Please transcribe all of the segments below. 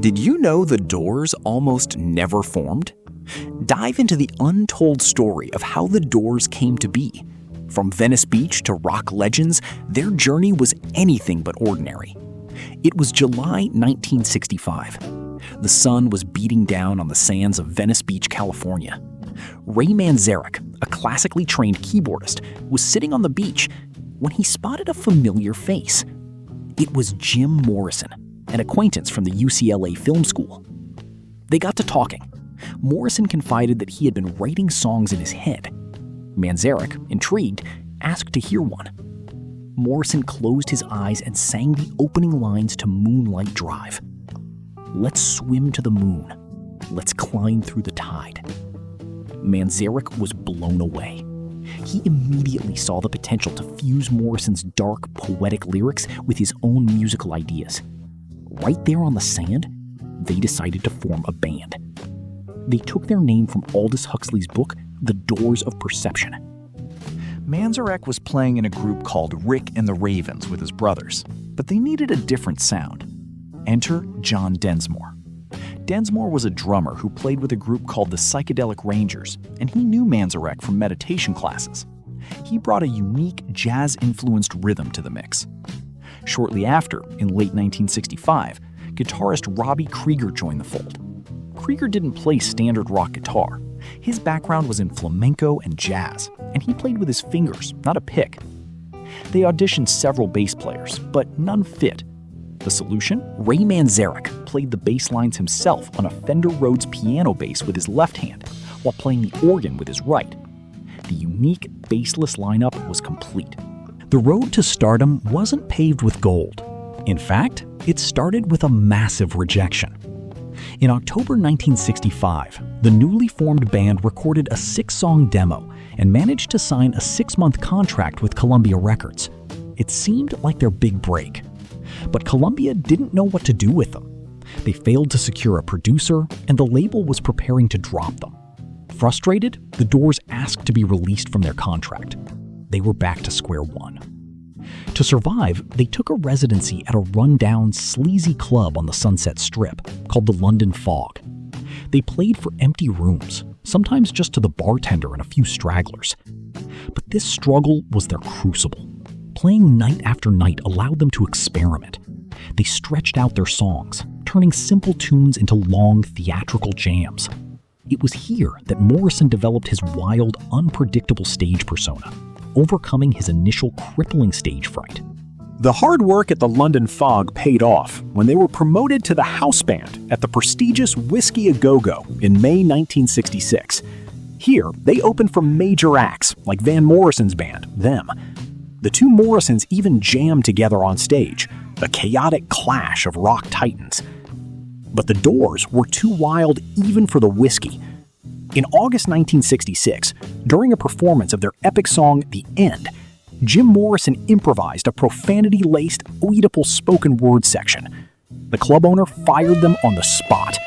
Did you know the Doors almost never formed? Dive into the untold story of how the Doors came to be. From Venice Beach to rock legends, their journey was anything but ordinary. It was July 1965. The sun was beating down on the sands of Venice Beach, California. Ray Manzarek, a classically trained keyboardist, was sitting on the beach when he spotted a familiar face. It was Jim Morrison, an acquaintance from the UCLA film school. They got to talking. Morrison confided that he had been writing songs in his head. Manzarek, intrigued, asked to hear one. Morrison closed his eyes and sang the opening lines to Moonlight Drive. "Let's swim to the moon. Let's climb through the tide." Manzarek was blown away. He immediately saw the potential to fuse Morrison's dark, poetic lyrics with his own musical ideas. Right there on the sand, they decided to form a band. They took their name from Aldous Huxley's book, The Doors of Perception. Manzarek was playing in a group called Rick and the Ravens with his brothers, but they needed a different sound. Enter John Densmore. Densmore was a drummer who played with a group called the Psychedelic Rangers, and he knew Manzarek from meditation classes. He brought a unique jazz-influenced rhythm to the mix. Shortly after, in late 1965, guitarist Robbie Krieger joined the fold. Krieger didn't play standard rock guitar. His background was in flamenco and jazz, and he played with his fingers, not a pick. They auditioned several bass players, but none fit. The solution? Ray Manzarek played the bass lines himself on a Fender Rhodes piano bass with his left hand, while playing the organ with his right. The unique bassless lineup was complete. The road to stardom wasn't paved with gold. In fact, it started with a massive rejection. In October 1965, the newly formed band recorded a 6-song demo and managed to sign a 6-month contract with Columbia Records. It seemed like their big break. But Columbia didn't know what to do with them. They failed to secure a producer, and the label was preparing to drop them. Frustrated, the Doors asked to be released from their contract. They were back to square one. To survive, they took a residency at a rundown, sleazy club on the Sunset Strip called the London Fog. They played for empty rooms, sometimes just to the bartender and a few stragglers. But this struggle was their crucible. Playing night after night allowed them to experiment. They stretched out their songs, turning simple tunes into long, theatrical jams. It was here that Morrison developed his wild, unpredictable stage persona, overcoming his initial crippling stage fright. The hard work at the London Fog paid off when they were promoted to the house band at the prestigious Whiskey A Go-Go in May 1966. Here, they opened for major acts like Van Morrison's band, Them. The two Morrisons even jammed together on stage, a chaotic clash of rock titans. But the Doors were too wild even for the Whiskey. In August 1966, during a performance of their epic song, The End, Jim Morrison improvised a profanity-laced, Oedipal spoken word section. The club owner fired them on the spot.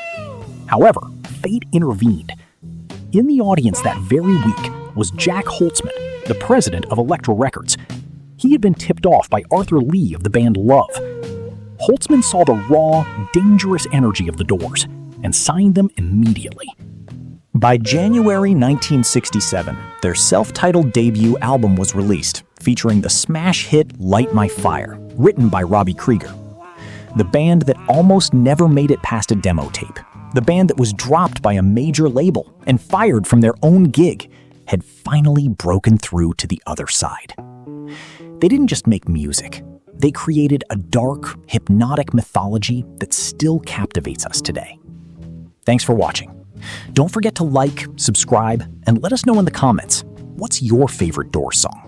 However, fate intervened. In the audience that very week was Jack Holtzman, the president of Elektra Records. He had been tipped off by Arthur Lee of the band Love. Holtzman saw the raw, dangerous energy of the Doors and signed them immediately. By January 1967, their self-titled debut album was released, featuring the smash hit Light My Fire, written by Robbie Krieger. The band that almost never made it past a demo tape, the band that was dropped by a major label and fired from their own gig, had finally broken through to the other side. They didn't just make music. They created a dark, hypnotic mythology that still captivates us today. Thanks for watching. Don't forget to like, subscribe, and let us know in the comments, what's your favorite Doors song?